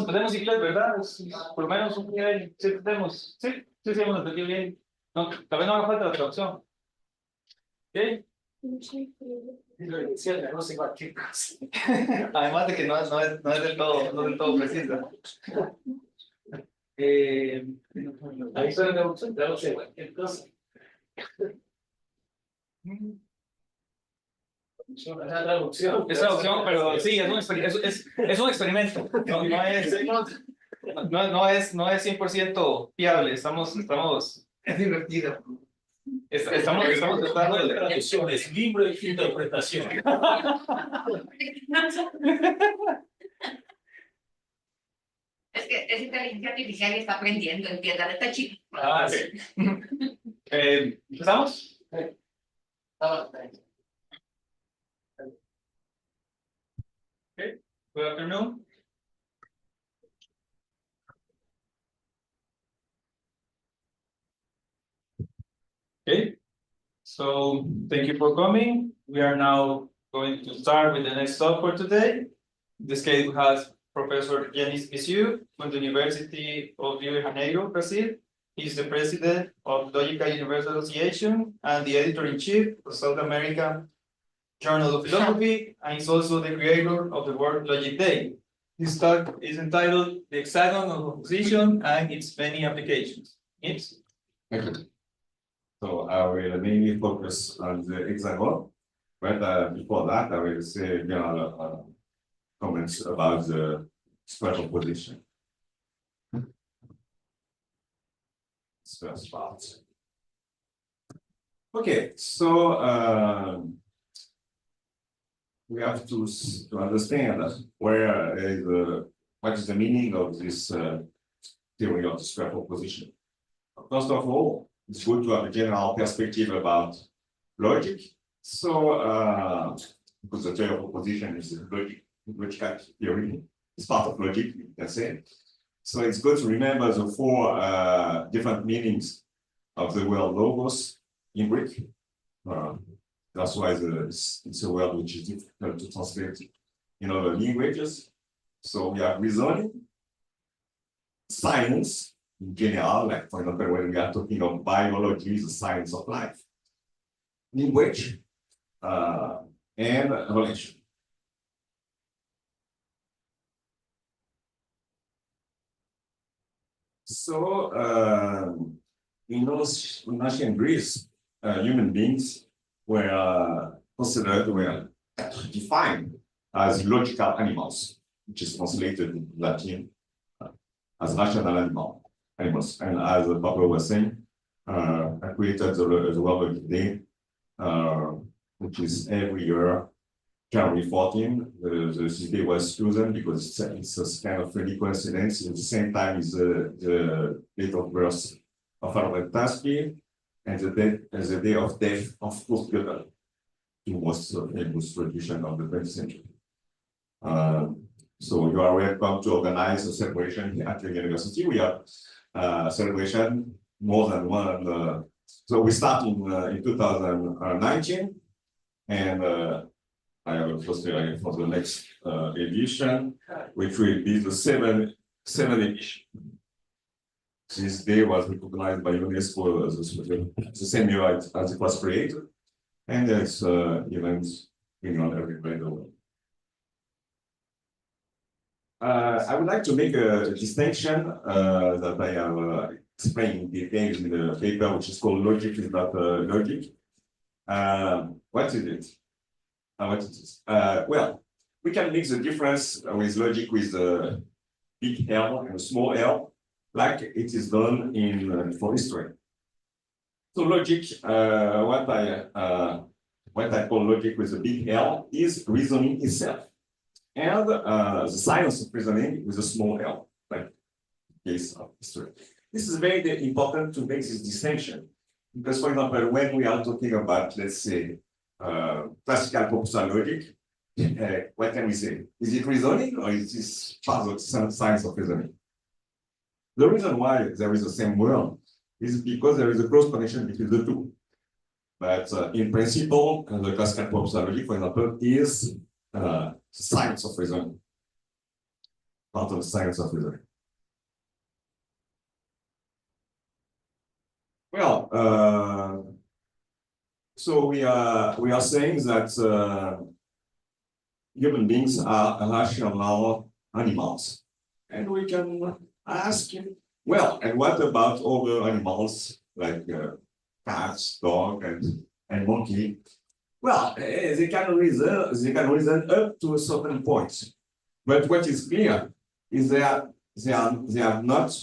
Tenemos inglés, ¿verdad? Por lo menos un nivel, sí tenemos. Sí, sí, hemos entendido bien. No, tal vez no haga falta la traducción. ¿Ok? Además de que no es del todo precisa. Ahí suena traducción, cualquier cosa. Es traducción, pero sí, es un experimento. No es 100% fiable. Es divertido. Estamos tratando de traducciones, libro y interpretación. Es que es inteligencia artificial y está aprendiendo, entiendan, está chico. Ah, sí. ¿Empezamos? Okay. Good afternoon. Okay. So thank you for coming. We are now going to start with the next talk for today. In this case, we have Professor Yanis Misiu from the University of Rio de Janeiro, Brazil. He's the president of Logical Universal Association and the editor-in-chief of South American Journal of Philosophy, and he's also the creator of the World Logic Day. This talk is entitled The Hexagon of Opposition and Its Many Applications. Yes? So I will mainly focus on the hexagon, but before that, I will say general comments about the special position. First part. Okay, so we have to understand what is the meaning of this theory of the special position. First of all, it's good to have a general perspective about logic. So, because the theory of opposition is a logical theory, it's part of logic, you can say. So it's good to remember the four different meanings of the word logos in Greek. That's why it's a word which is difficult to translate in other languages. So we have reasoning, science, in general, like for example, when we are talking of biology, the science of life, language, and relation. So, in ancient Greece, human beings were defined as logical animals, which is translated in Latin as rational animals. And as Pablo was saying, I created the World Logic Day, which is every year, January 14. This day was chosen because it's a kind of really coincidence. At the same time as the date of birth of Albert Tasky and the day of death of Kurt Gödel, the most famous tradition of the 20th century. So you are welcome to organize a celebration at the university. We have a celebration more than one. So we start in 2019, and I have a poster for the next edition, which will be the seventh edition. This day was recognized by UNESCO the same year as it was created, and there's events going on everywhere in the world. I would like to make a distinction that I have explained in detail in the paper, which is called Logic is not Logic. What is it? What it is? Well, we can make the difference with logic with a big L and a small l, like it is done for history. So logic, what I call logic with a big L is reasoning itself. And the science of reasoning with a small l, like the case of history. This is very important to make this distinction. Because, for example, when we are talking about, let's say, classical propositional logic, what can we say? Is it reasoning or is this part of science of reasoning? The reason why there is the same word is because there is a close connection between the two. But in principle, the classical propositional logic, for example, is science of reasoning. part of the science of reasoning. Well, so we are saying that human beings are rational animals, and we can ask, well, and what about other animals like cats, dog, and monkey? Well, they can reason up to a certain point, but what is clear is that they are not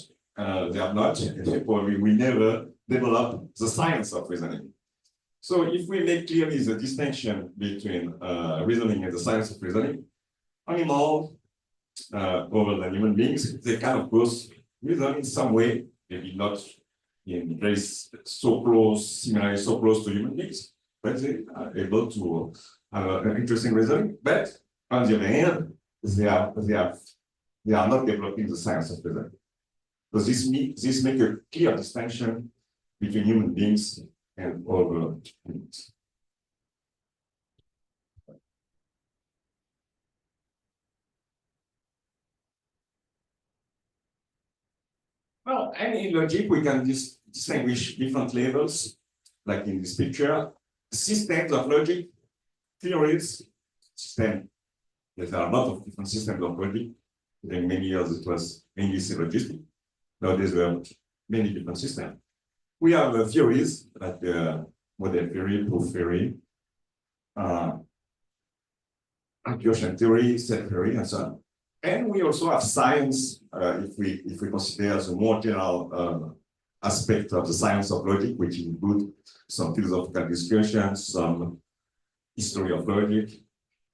we never develop the science of reasoning. So if we make clearly the distinction between reasoning and the science of reasoning, animals, other than human beings, they can of course reason in some way, maybe not in very similarly so close to human beings, but they are able to have an interesting reasoning. But on the other hand, they are not developing the science of reasoning. So this makes a clear distinction between human beings and other beings. Well, and in logic, we can distinguish different levels, like in this picture, systems of logic, theories, system. There are a lot of different systems of logic. In many years, it was mainly syllogistic. Nowadays, we have many different systems. We have theories, like model theory, proof theory, inclusion theory, set theory, and so on. And we also have science, if we consider the more general aspect of the science of logic, which include some philosophical discussions, some history of logic,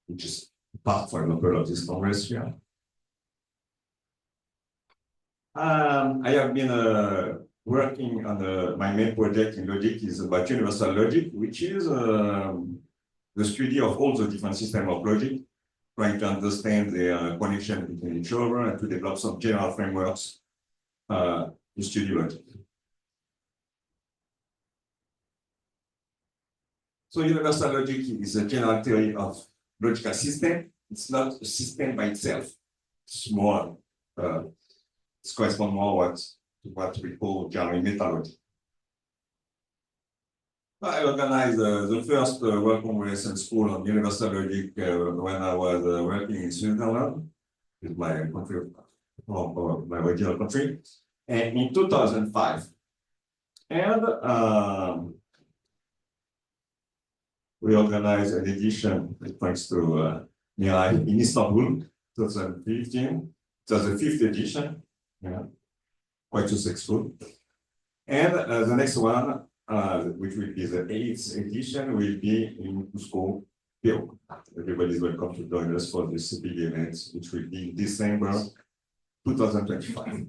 which is part, for example, of this congress here. I have been working on my main project in logic is about universal logic, which is the study of all the different systems of logic, trying to understand the connection between each other and to develop some general frameworks to study logic. So universal logic is a general theory of logical system. It's not a system by itself. It's more, it corresponds more to what we call general metalogy. I organized the first World Congress and School on Universal Logic when I was working in Switzerland, with my country, my original country, and in 2005. And we organized an edition, thanks to Mirai, in Istanbul, 2015. It was the 5th edition, yeah, quite successful. And the next one, which will be the 8th edition, will be in Cusco, Peru. Everybody is welcome to join us for this big event, which will be in December 2025.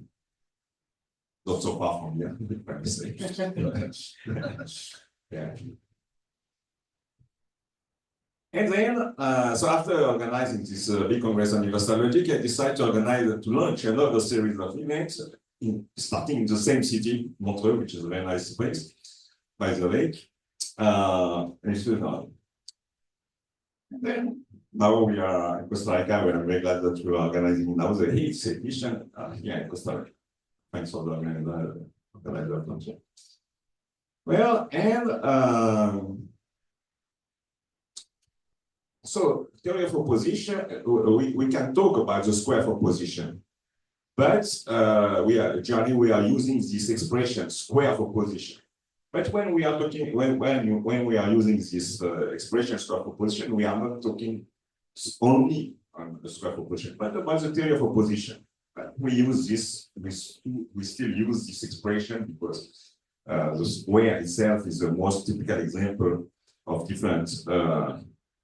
Not so far from here, by mistake. Yeah. And then, so after organizing this big congress on universal logic, I decided to launch another series of events, starting in the same city, Montreux, which is a very nice place, by the lake. And then, now we are in Costa Rica, and I'm very glad that we are organizing now the 8th edition here in Costa Rica. Thanks for the organizer. Well, and so theory of opposition, we can talk about the square of opposition, but we are using this expression square of opposition. But when we are talking, when we are using this expression square of opposition, we are not talking only on the square of opposition, but about the theory of opposition. We use this. We still use this expression because the square itself is the most typical example of different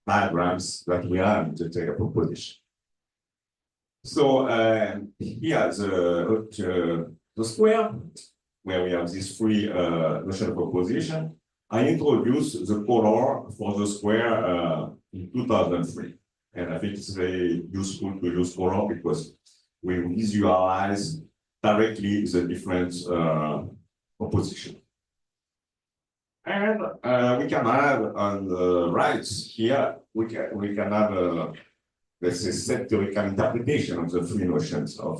diagrams that we have in the theory of opposition. So here the square, where we have these three notions of opposition. I introduced the color for the square in 2003, and I think it's very useful to use color because we visualize directly the different opposition. And we can have on the right here, we can have let's say, set theoretical interpretation of the three notions of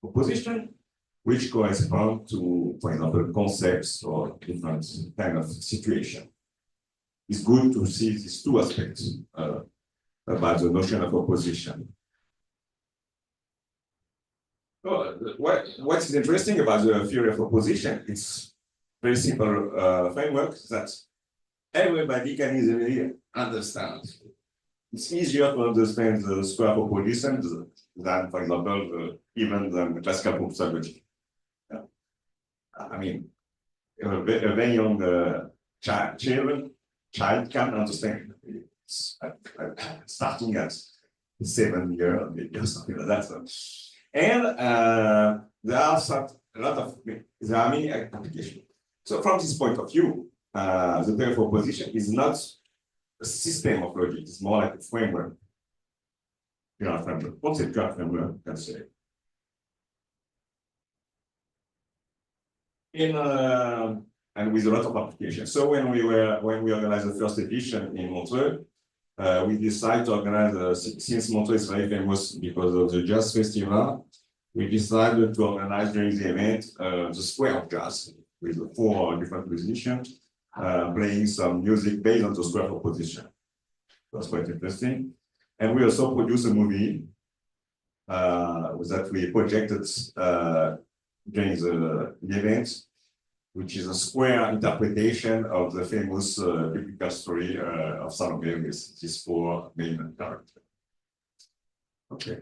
proposition, which correspond to, for example, concepts or different kind of situation. It's good to see these two aspects about the notion of opposition. What is interesting about the theory of opposition? It's very simple framework that everybody can easily understand. It's easier to understand the square of opposition than, for example, even the classical proof logic. Yeah. I mean, a very young child can understand. It's starting at 7 years, maybe or something like that. So. And there are many applications. So from this point of view, the theory of opposition is not a system of logic, it's more like a framework. Conceptual framework, you can say. And with a lot of applications. So when we organized the first edition in Montreux, we decided to organize, since Montreux is very famous because of the jazz festival, we decided to organize during the event the Square of Jazz with 4 different musicians playing some music based on the square of opposition. That's quite interesting. And we also produced a movie that we projected during the event, which is a square interpretation of the famous biblical story of Salome with these 4 main characters. Okay.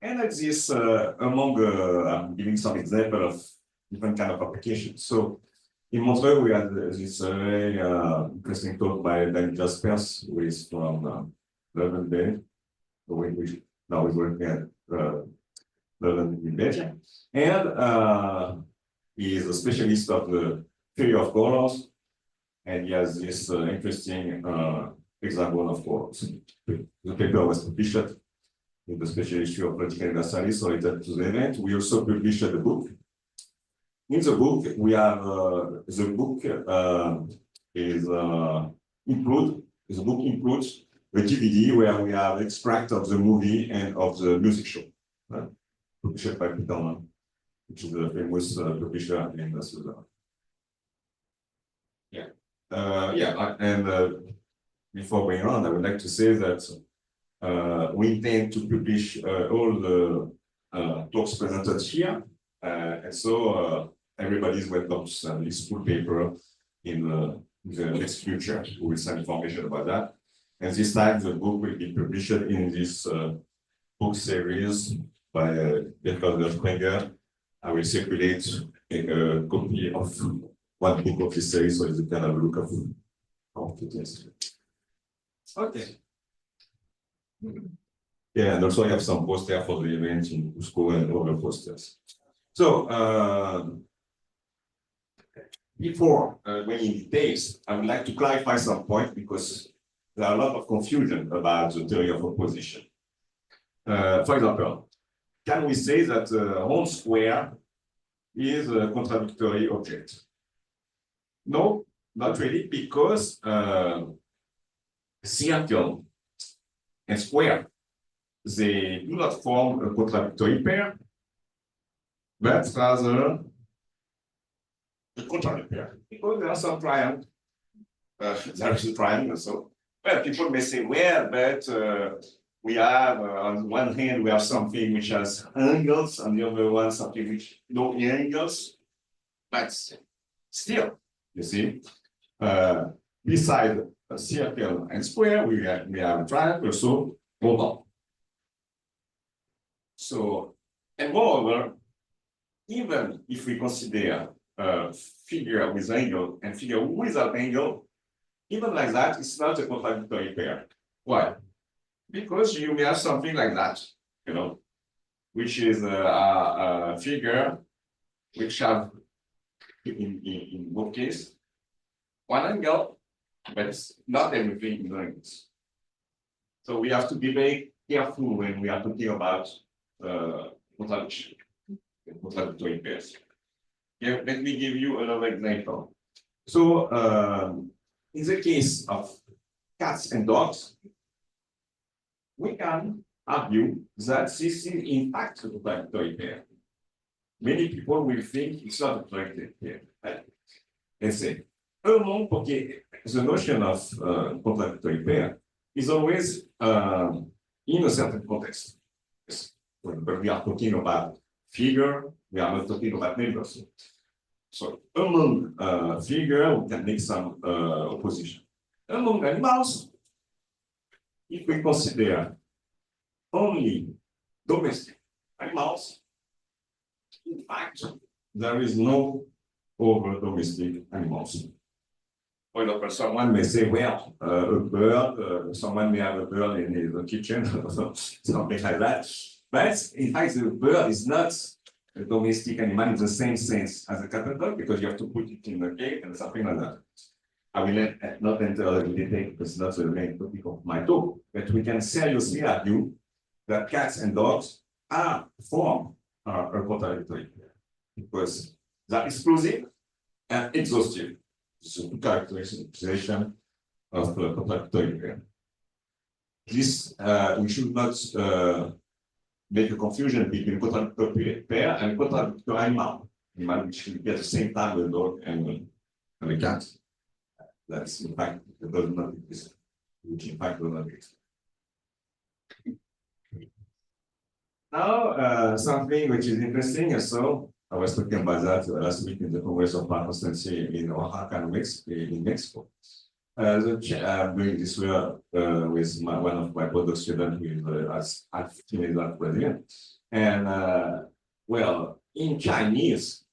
And like this, I'm giving some example of different kind of applications. So in Montreux, we had this very interesting talk by Dan Jaspers, who is from Leuven, now he's working at Leuven in Belgium. And he is a specialist of the theory of colors, and he has this interesting example of colors. The paper was published in the special issue of Logical Universalis related to the event. We also published the book. In the book, we have the book includes a DVD where we have extract of the movie and of the music show, published by Peter, which is a famous publisher in Switzerland. Before going on, I would like to say that we intend to publish all the talks presented here, and so everybody is welcome to send this full paper in the next future. We will send information about that. And this time, the book will be published in this book series by Bertrand Springer. I will circulate a copy of one book of this series so you can have a look of it. Okay. Yeah, and also I have some posters for the event in Cusco and other posters. So, before going in details, I would like to clarify some points because there are a lot of confusion about the theory of opposition. For example, can we say that a whole square is a contradictory object? No, not really, because circle and square, they do not form a contradictory pair, but rather a contrary pair. Because there are some triangles, there is a triangle, so well, people may say, well, but we have on one hand we have something which has angles, on the other one something which no angles, but still, you see, beside a circle and square, we have a triangle, so oval. So, and moreover, even if we consider a figure with angle and figure without angle, even like that, it's not a contradictory pair. Why? Because you may have something like that, you know, which is a figure which have, in both cases, one angle, but not everything is angles. So we have to be very careful when we are talking about contradiction, contradictory pairs. Yeah, let me give you another example. So in the case of cats and dogs, we can argue that this is in fact a contradictory pair. Many people will think it's not a contradictory pair. And say, okay, the notion of contradictory pair is always in a certain context. But we are talking about figure, we are not talking about neighbors. So among figure, we can make some opposition. Among animals, if we consider only domestic animals, in fact, there is no over domestic animals. For example, someone may say, well, a bird, someone may have a bird in his kitchen, something like that. But in fact, the bird is not a domestic animal in the same sense as a cat and dog, because you have to put it in a cage and something like that. I will not enter the detail because it's not the main topic of my talk, but we can seriously argue that cats and dogs are form a contradictory pair because they're exclusive and exhaustive. So two characterization of the contradictory pair. This we should not make a confusion between contradictory pair and contradictory animal, which will be at the same time a dog and a cat. That's in fact that does not exist, which in fact does not exist. Now, something which is interesting. So I was talking about that last week in the Congress of Constancy in Oaxaca, in Mexico. I'm doing this work with one of my postdoc students who is as president. And well, in Chinese,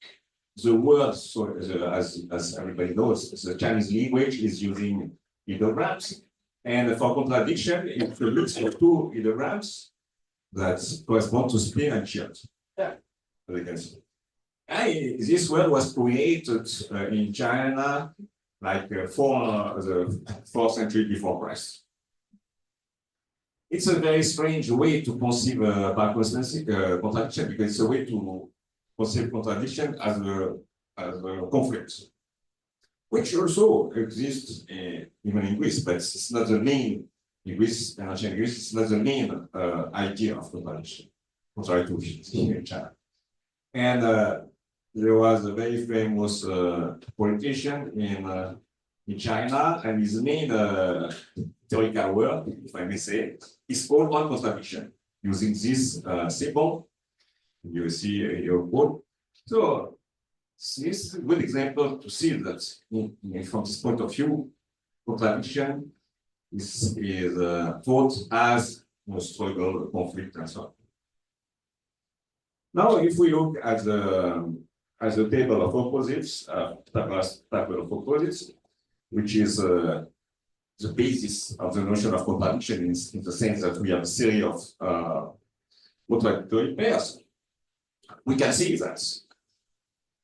the word, so as everybody knows, the Chinese language is using ideograms. And for contradiction, it looks for two ideograms that correspond to spin and shield. Yeah. And this word was created in China like the 4th century before Christ. It's a very strange way to conceive contradiction because it's a way to conceive contradiction as a conflict, which also exists even in Greece, but it's not the main in Greece and ancient Greece. It's not the main idea of contradiction, contrary to in China. And there was a very famous politician in China, and his main theoretical work, if I may say, is called on contradiction, using this symbol. You see your quote. So this is a good example to see that from this point of view, contradiction is thought as a struggle, conflict, and so on. Now, if we look at the table of opposites, table of opposites, which is the basis of the notion of contradiction in the sense that we have a series of contradictory pairs, we can see that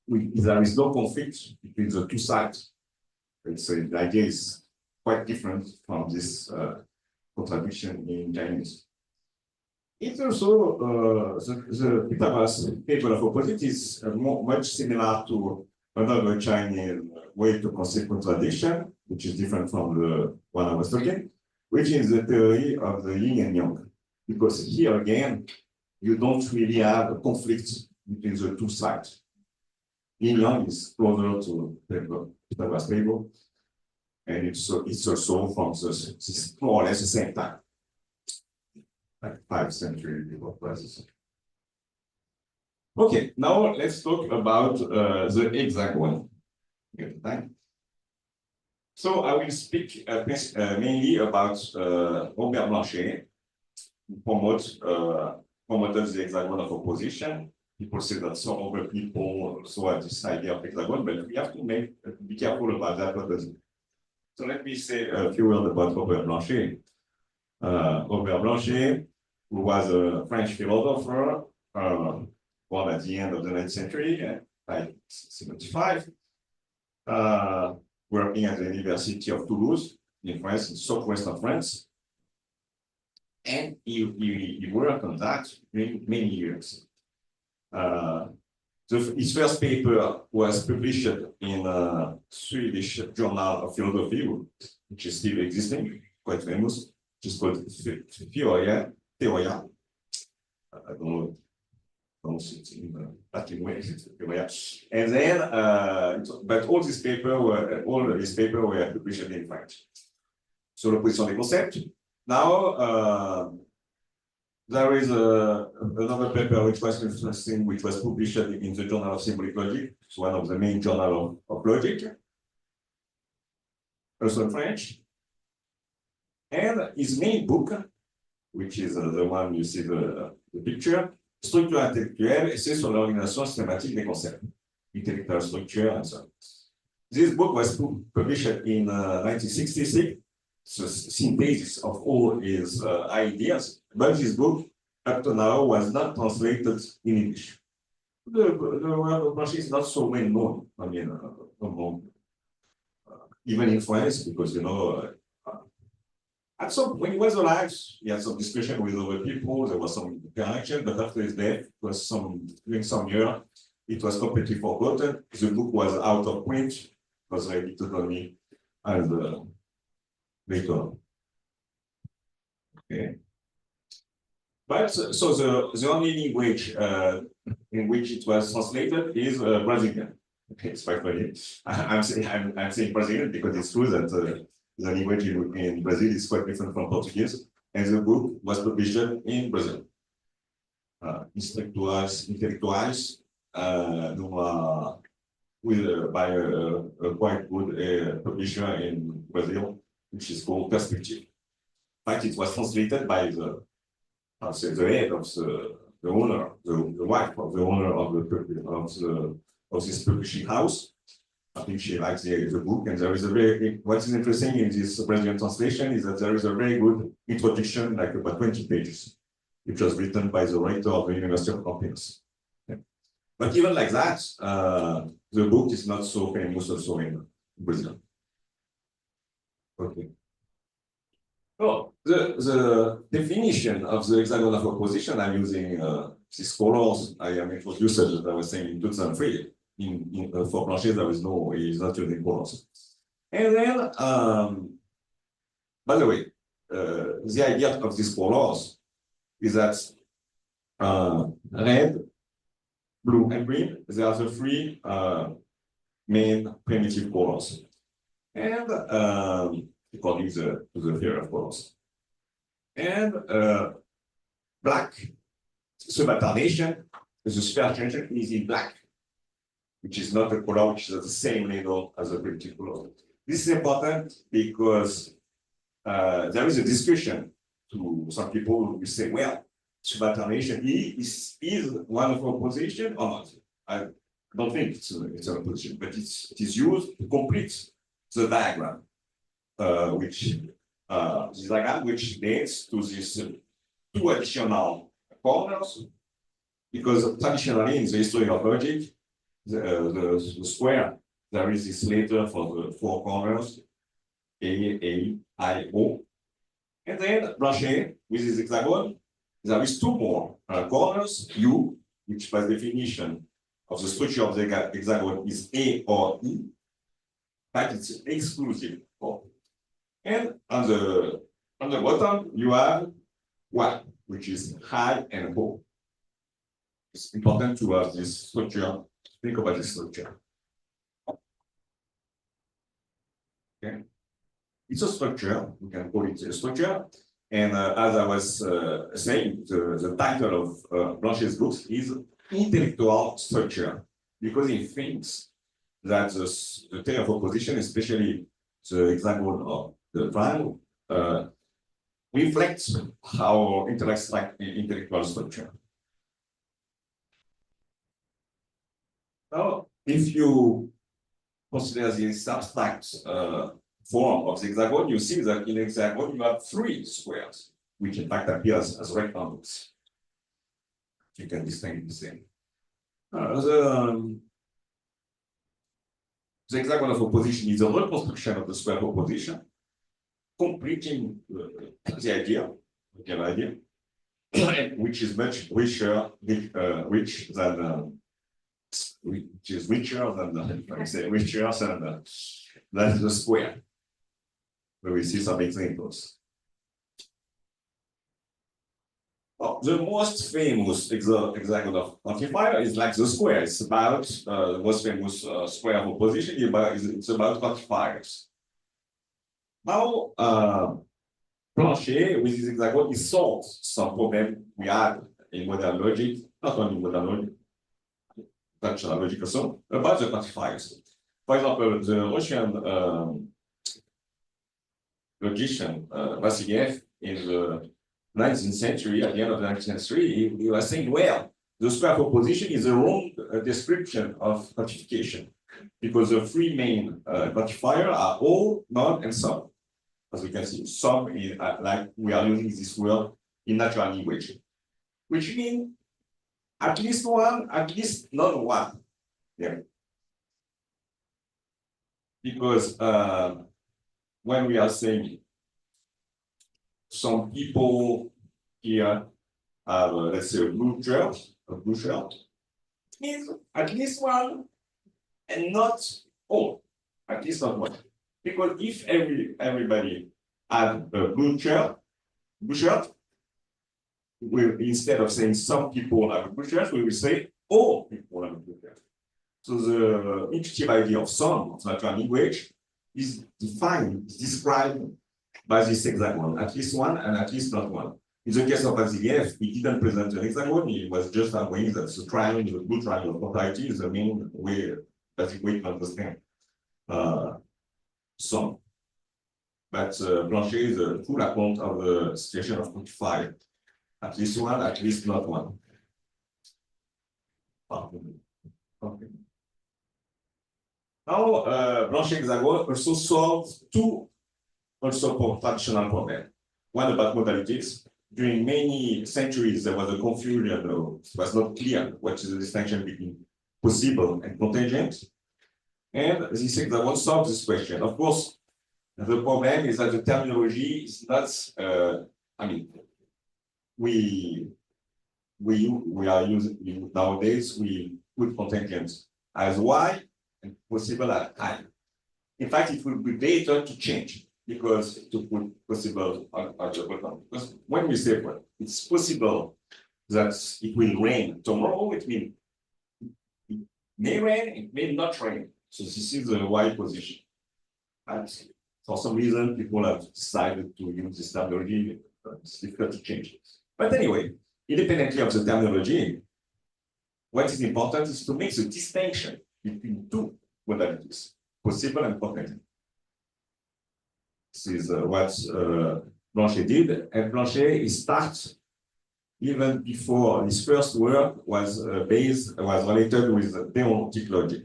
there is no conflict between the two sides. So the idea is quite different from this contradiction in Chinese. It's also the Pythagoras table of opposites is much similar to another Chinese way to conceive contradiction, which is different from the one I was talking, which is the theory of the yin and yang. Because here again, you don't really have a conflict between the two sides. Yin yang is closer to the Pythagoras table, and it's also from this more or less the same time, like 5th century before Christ. Okay, now let's talk about the hexagon. So I will speak mainly about Robert Blanchet, who promoted the hexagon of opposition. People say that some other people also have this idea of hexagon, but we have to be careful about that. So let me say a few words about Robert Blanchet. Robert Blanchet, who was a French philosopher, born at the end of the 19th century, like 75, working at the University of Toulouse in France, in southwestern France. And he worked on that many years. His first paper was published in a Swedish journal of philosophy, which is still existing, quite famous, which is called Theoria. I don't know. Don't see it in Latin way. And then, but all these papers were published in French. Sur l'opposition des concepts. Now, there is another paper which was interesting, which was published in the Journal of Symbolic Logic. It's one of the main journals of logic, also in French. And his main book, which is the one you see the picture, Structure intellectuelle, c'est sur l'organisation systématique des concepts, intellectual structure, and so on. This book was published in 1966. The synthesis of all his ideas, but this book up to now was not translated in English. The word of French is not so well known. I mean, even in France, because at some when he was alive, he had some discussion with other people. There was some interaction, but after his death, it was during some year, it was completely forgotten. The book was out of print. It was edited only as later on. Okay. But so the only language in which it was translated is Brazilian. Okay, it's quite funny. I'm saying Brazilian because it's true that the language in Brazil is quite different from Portuguese, and the book was published in Brazil. Intelectuais, by a quite good publisher in Brazil, which is called Perspective. In fact, it was translated by the head of the owner, the wife of the owner of this publishing house. I think she likes the book, and there is what is interesting in this Brazilian translation is that there is a very good introduction, like about 20 pages, which was written by the rector of the University of Campinas. Okay. But even like that, the book is not so famous also in Brazil. Okay. Oh, the definition of the hexagon of opposition, I'm using these colors I am introduced, as I was saying, in 2003. For Blanchet, there is no, he's not using colors. And then, by the way, the idea of these colors is that red, blue, and green, they are the three main primitive colors. And according to the theory of colors. And black, subalternation, the superternation is in black, which is not a color which is at the same level as the primitive color. This is important because there is a discussion to some people who say, well, subalternation is one of opposition or not. I don't think it's an opposition, but it is used to complete the diagram, which leads to these two additional corners, because traditionally in the history of logic, the square, there is this letter for the four corners, A, I, O. And then Blanchet, with his hexagon, there is two more corners, U, which by definition of the structure of the hexagon is A or E, but it's exclusive. And on the bottom, you have Y, which is high and low. It's important to have this structure. Think about this structure. Okay. It's a structure, we can call it a structure. And as I was saying, the title of Blanchet's books is Intellectual Structure, because he thinks that the theory of opposition, especially the hexagon of the triangle, reflects our intellectual structure. Now, if you consider this abstract form of the hexagon, you see that in the hexagon you have three squares, which in fact appear as rectangles. You can distinguish them. The hexagon of opposition is a reconstruction of the square of opposition, completing the idea, which is much richer than the square. Where we see some examples. Well, the most famous example of quantifier is like the square. It's about the most famous square of opposition. It's about quantifiers. Now, Blanchet, with this example, he solved some problem we had in modern logic, not only modern logic, functional logic also, about the quantifiers. For example, the Russian logician Vassiliev in the 19th century, at the end of the 19th century, he was saying, well, the square of opposition is a wrong description of quantification because the three main quantifiers are all, none, and some. As we can see, some is like we are using this word in natural language, which means at least one, at least not one. Yeah. Because when we are saying some people here have, let's say, a blue shirt, it means at least one and not all, at least not one. Because if everybody had a blue shirt, instead of saying some people have a blue shirt, we will say all people have a blue shirt. So the intuitive idea of some of natural language is defined, described by this hexagon, at least one and at least not one. In the case of Vassiliev, he didn't present an hexagon, he was just arguing that the triangle, the blue triangle of propriety is the main way, basic way to understand some. But Blanchet is a full account of the situation of quantifier. At least one, at least not one. Okay. Now, Blanchet hexagon also solves two traditional problems. One about modalities. During many centuries, there was a confusion, it was not clear what is the distinction between possible and contingent. And this hexagon solves this question. Of course, the problem is that the terminology is not, I mean, we are using, nowadays, we put contingent as Y and possible as I. In fact, it would be better to change because to put possible on the bottom. Because when we say well, it's possible that it will rain tomorrow, it means it may rain, it may not rain. So this is the Y position. And for some reason, people have decided to use this terminology. It's difficult to change it. But anyway, independently of the terminology, what is important is to make the distinction between two modalities, possible and contingent. This is what Blanchet did, and Blanchet starts even before his first work was related with deontic logic.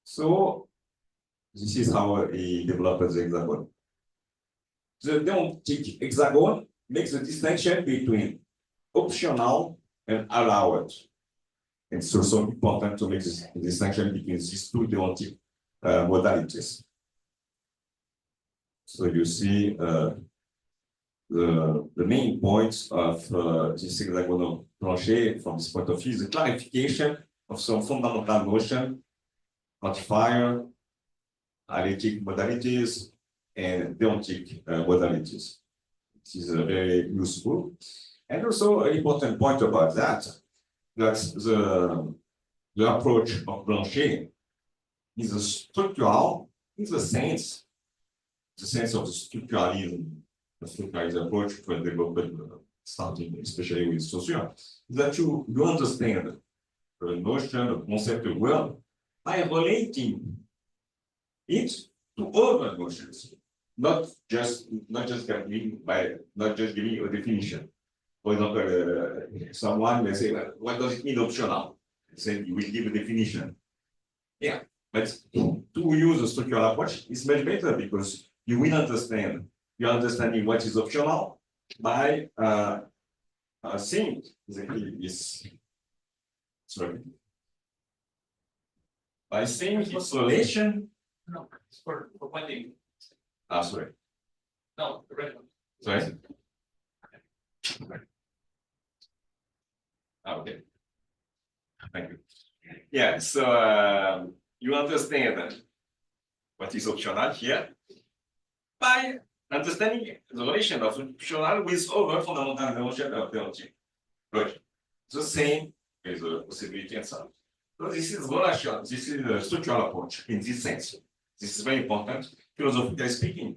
So this is how he developed the hexagon. The deontic hexagon makes a distinction between optional and allowed. It's also important to make this distinction between these two deontic modalities. So you see the main points of this hexagonal Blanchet from this point of view is the clarification of some fundamental notion, quantifier, analytic modalities, and deontic modalities. This is very useful. And also an important point about that, the approach of Blanchet is a structural, in the sense of the structuralism, the structuralism approach for development, starting especially with Saussure, that you understand the notion, the concept of world by relating it to other notions, not just giving a definition. For example, someone may say, well, what does it mean optional? Say you will give a definition. Yeah, but to use a structural approach is much better because you will understand. You're understanding what is optional by seeing this. Sorry. By seeing its relation. No, it's for pointing. Ah, sorry. No, the red one. Sorry. Okay. Thank you. Yeah, so you understand what is optional here by understanding the relation of functional with other fundamental notion of theology. Logic. The same with the possibility and so on. So this is relation, this is the structural approach in this sense. This is very important, philosophically speaking,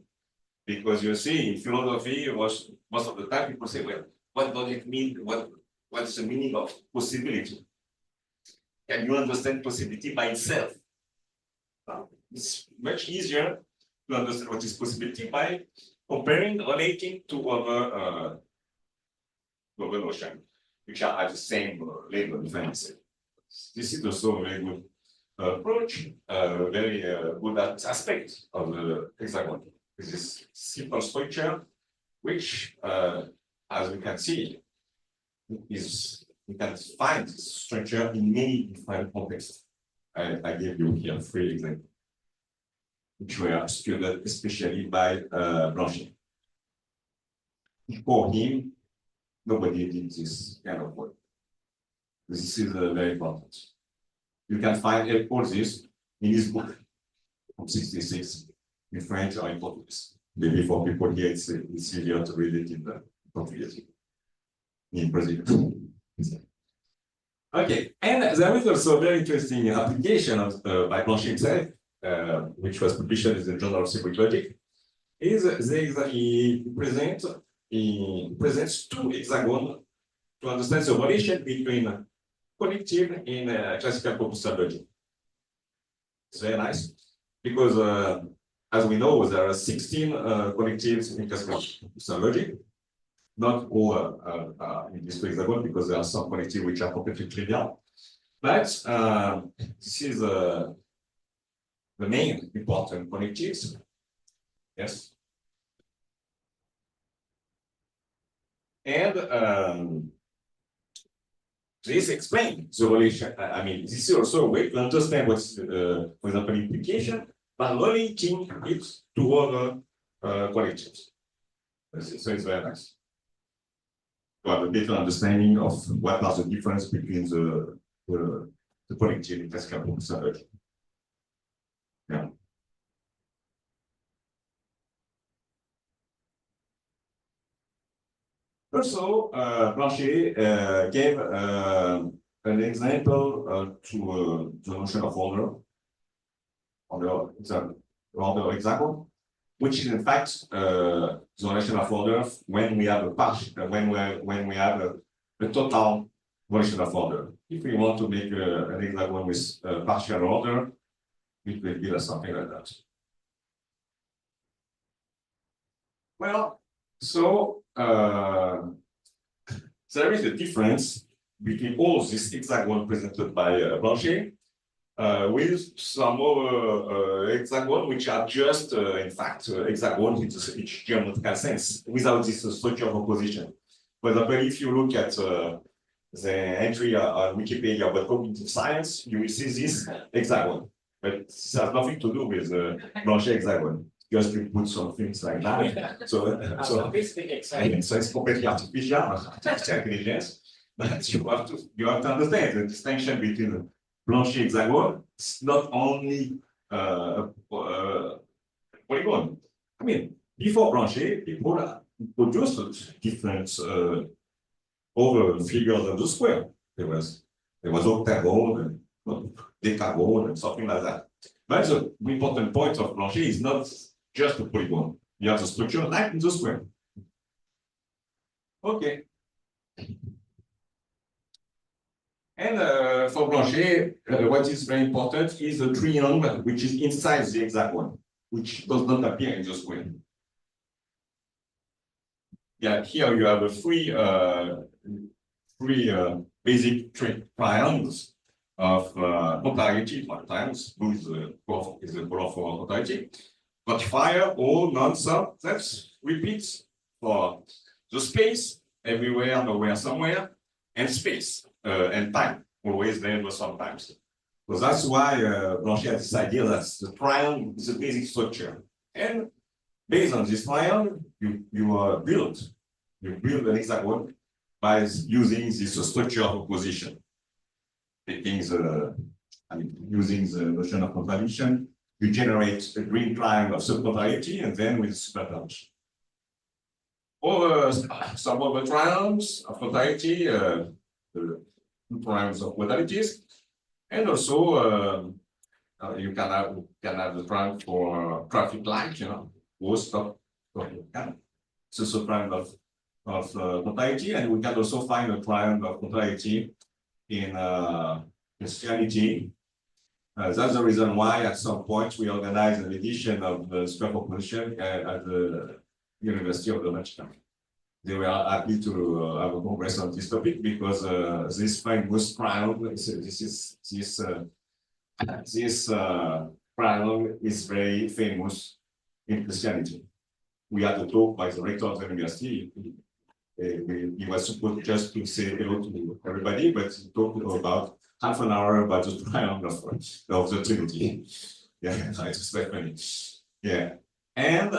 because you see, in philosophy, most of the time people say, well, what does it mean? What is the meaning of possibility? Can you understand possibility by itself? It's much easier to understand what is possibility by comparing, relating to other notions, which are at the same level of fancy. This is also a very good approach, very good aspect of the hexagon. This is simple structure, which, as we can see, we can find this structure in many different contexts. I gave you here 3 examples, which were studied especially by Blanchet. For him, nobody did this kind of work. This is very important. You can find all this in his book from 66 in French or in Portuguese. Maybe for people here, it's easier to read it in the Portuguese. In Brazil. Okay, and there is also a very interesting application of, by Blanchet himself, which was published in the Journal of Symbolic Logic, is he presents 2 hexagons to understand the relation between collective and classical propositional logic. It's very nice, because as we know, there are 16 collectives in classical propositional logic. Not all in this hexagon, because there are some collectives which are completely trivial. But this is the main important collectives. Yes. And this explains the relation. I mean, this is also a way to understand what's, for example, implication, but relating it to other collectives. So it's very nice to have a better understanding of what are the difference between the collective in classical propositional logic. Yeah. Also, Blanchet gave an example to the notion of order hexagon, which is in fact the relation of order when we have a partial, when we have a total relation of order. If we want to make an hexagon with partial order, it will give us something like that. Well, so there is a difference between all this hexagon presented by Blanchet with some other hexagon which are just, in fact, hexagons in its geometrical sense, without this structure of opposition. For example, if you look at the entry on Wikipedia about cognitive science, you will see this hexagon. But this has nothing to do with Blanchet hexagon. Just to put some things like that. So it's completely artificial, intelligence. But you have to understand the distinction between Blanchet hexagon. It's not only polygon. I mean, before Blanchet, people produced different other figures of the square. There was octagon and decagon and something like that. But the important point of Blanchet is not just a polygon. You have the structure like in the square. Okay. And for Blanchet, what is very important is the triangle which is inside the hexagon, which does not appear in the square. Yeah, here you have a three basic triangles of contrariety, triangles. Blue is the color for contrariety. But fire, all, none, some, that repeats for the space, everywhere, nowhere, somewhere, and space, and time, always, never, sometimes. So that's why Blanchet has this idea that the triangle is a basic structure. And based on this triangle, you build an hexagon by using this structure of opposition. Taking using the notion of contradiction, you generate a green triangle of subcontrariety, and then with supercharge. some of the triumphs of modality, the triumphs of modalities, and also you can have the triumph for traffic light, go stop. It's also triumph of modality, and we can also find a triumph of modality in Christianity. That's the reason why at some point we organized an edition of the Square Proposition at the University of the Vatican. They were happy to have a congress on this topic because this famous triumph, this triangle is very famous in Christianity. We had a talk by the rector of the university. He was supposed just to say hello to everybody, but he talked about half an hour about the triangle of the Trinity. Yeah, it's very funny. Yeah, and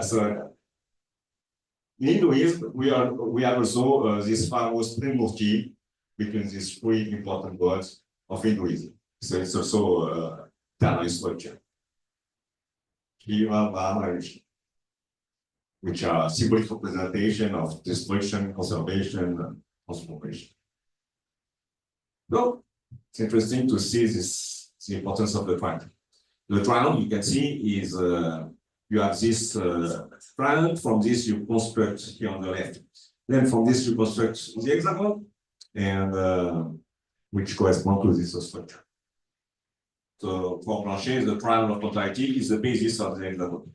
so in Hinduism, we have also this famous Trimurti between these three important gods of Hinduism. So it's also Dharma structure. Shiva, Brahma, and Vishnu, which are symbolic representation of destruction, conservation, and transformation. So it's interesting to see the importance of the triangle. The triangle you can see is you have this triangle. From this you construct here on the left. Then from this you construct the hexagon, and which correspond to this structure. So for Blanchet, the triangle of totality is the basis of the hexagon.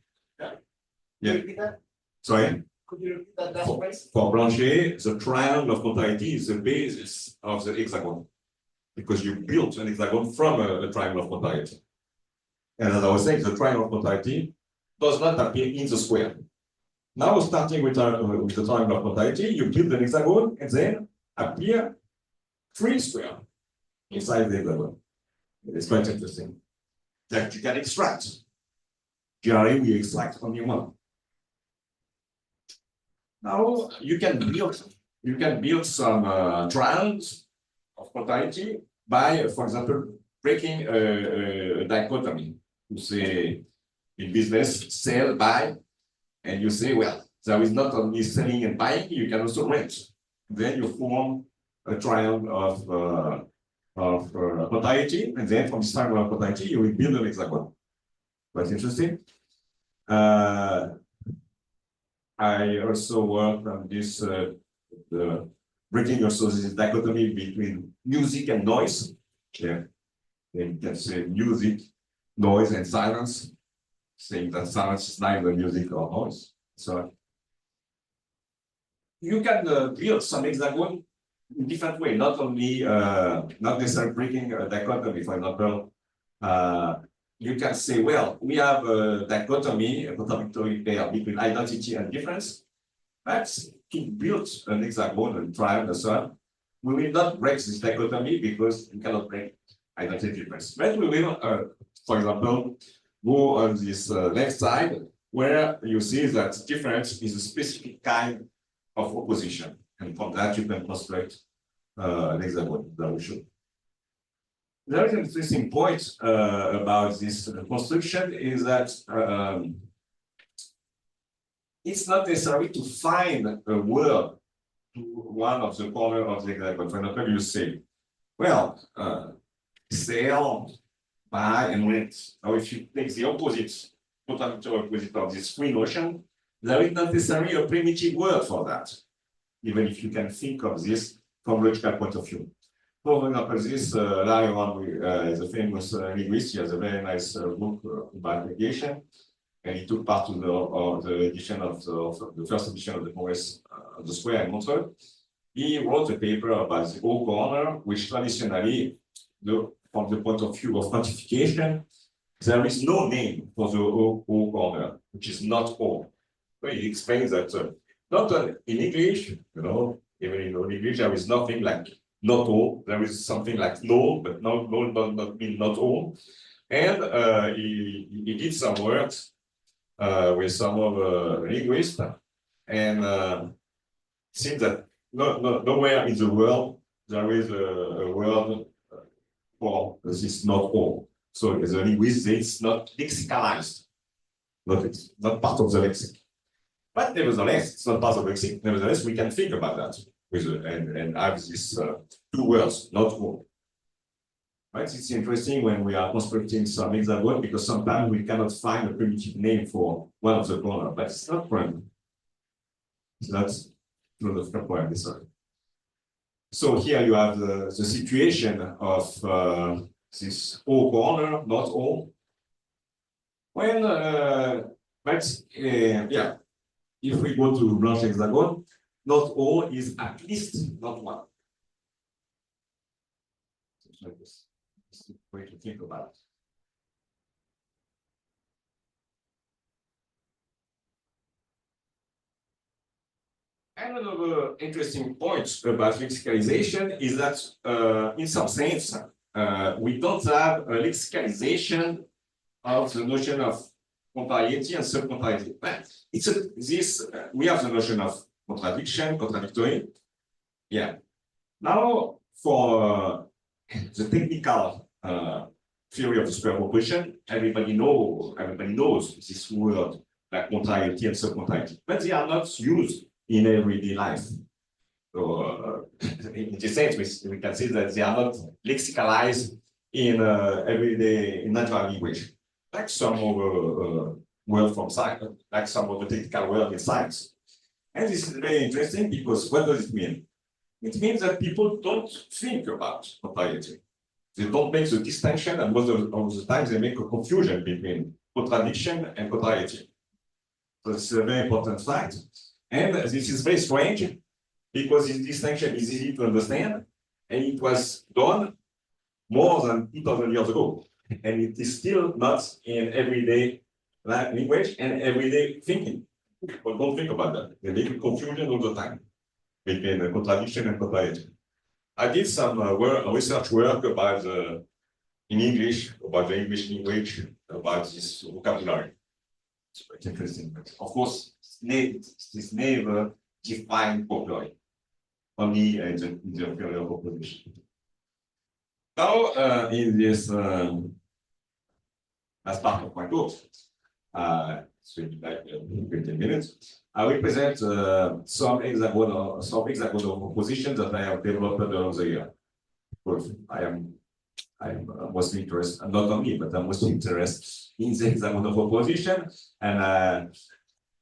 Yeah. Sorry. Could you repeat that last phrase? For Blanchet, the triangle of totality is the basis of the hexagon, because you built an hexagon from a triangle of totality. And as I was saying, the triangle of totality does not appear in the square. Now, starting with the triangle of totality, you build an hexagon and then appear three squares inside the hexagon. It's quite interesting. That you can extract. Generally, we extract only one. Now you can build some triangles of totality by, for example, breaking a dichotomy. You say in business, sell, buy, and you say, well, there is not only selling and buying, you can also rent. Then you form a triangle of totality, and then from this triangle of totality, you will build an hexagon. Quite interesting. I also work on this breaking also this dichotomy between music and noise. Yeah, you can say music, noise, and silence, saying that silence is neither music or noise. So you can build some hexagon in different way, not only not necessarily breaking a dichotomy. For example, you can say, well, we have a dichotomy, a contradictory pair between identity and difference. That's to build an hexagon and triangle and so on. We will not break this dichotomy because we cannot break identity difference. But we will, for example, go on this left side where you see that difference is a specific kind of opposition. And from that, you can construct an hexagon that we show. There is an interesting point about this construction is that it's not necessary to find a word to one of the corners of the hexagon. For example, you say, well, sell, buy, and rent. Now, if you take the opposite, total opposite of this free notion, there is not necessarily a primitive word for that, even if you can think of this from a logical point of view. For example, this Larry is a famous linguist. He has a very nice book about aggregation, and he took part to the edition of the first edition of the Congress of the Square in Montreux. He wrote a paper about the O corner, which traditionally, from the point of view of quantification, there is no name for the O corner, which is not O. So he explains that not in English, even in English, there is nothing like not all. There is something like no, but no does not mean not all. And he did some work with some of the linguists, and seems that nowhere in the world there is a word for this not all. So as a linguist, it's not lexicalized. It's not part of the lexic. But nevertheless, it's not part of lexicon. Nevertheless, we can think about that with and have these two words, not all. Right? It's interesting when we are constructing some hexagon because sometimes we cannot find a primitive name for one of the corners, but it's not random. So that's not the first point. Sorry. So here you have the situation of this all corner, not all. When yeah, if we go to blanche hexagon, not all is at least not one. Like this. It's a way to think about it. Another interesting point about lexicalization is that, in some sense, we don't have a lexicalization of the notion of contrariety and subcontrariety. But we have the notion of contradiction, contradictory. Yeah. Now, for the technical theory of the square proposition, everybody knows this word like contrariety and subcontrariety, but they are not used in everyday life. So, in this sense, we can say that they are not lexicalized in everyday in natural language, like some of the words from science, like some of the technical words in science. And this is very interesting because what does it mean? It means that people don't think about contrariety. They don't make the distinction, and most of the time they make a confusion between contradiction and contrariety. So it's a very important fact. And this is very strange because this distinction is easy to understand, and it was done more than 2,000 years ago. And it is still not in everyday language and everyday thinking. People don't think about that. They make confusion all the time between contradiction and contrariety. I did some research work about in English, about the English language, about this vocabulary. It's quite interesting. But of course, it's never defined properly, only in the theory of proposition. Now, in this, as part of my talk, so like 15 minutes, I will present some hexagonal propositions that I have developed along the year. Because I'm mostly interested, not only, but I'm mostly interested in the hexagonal proposition, and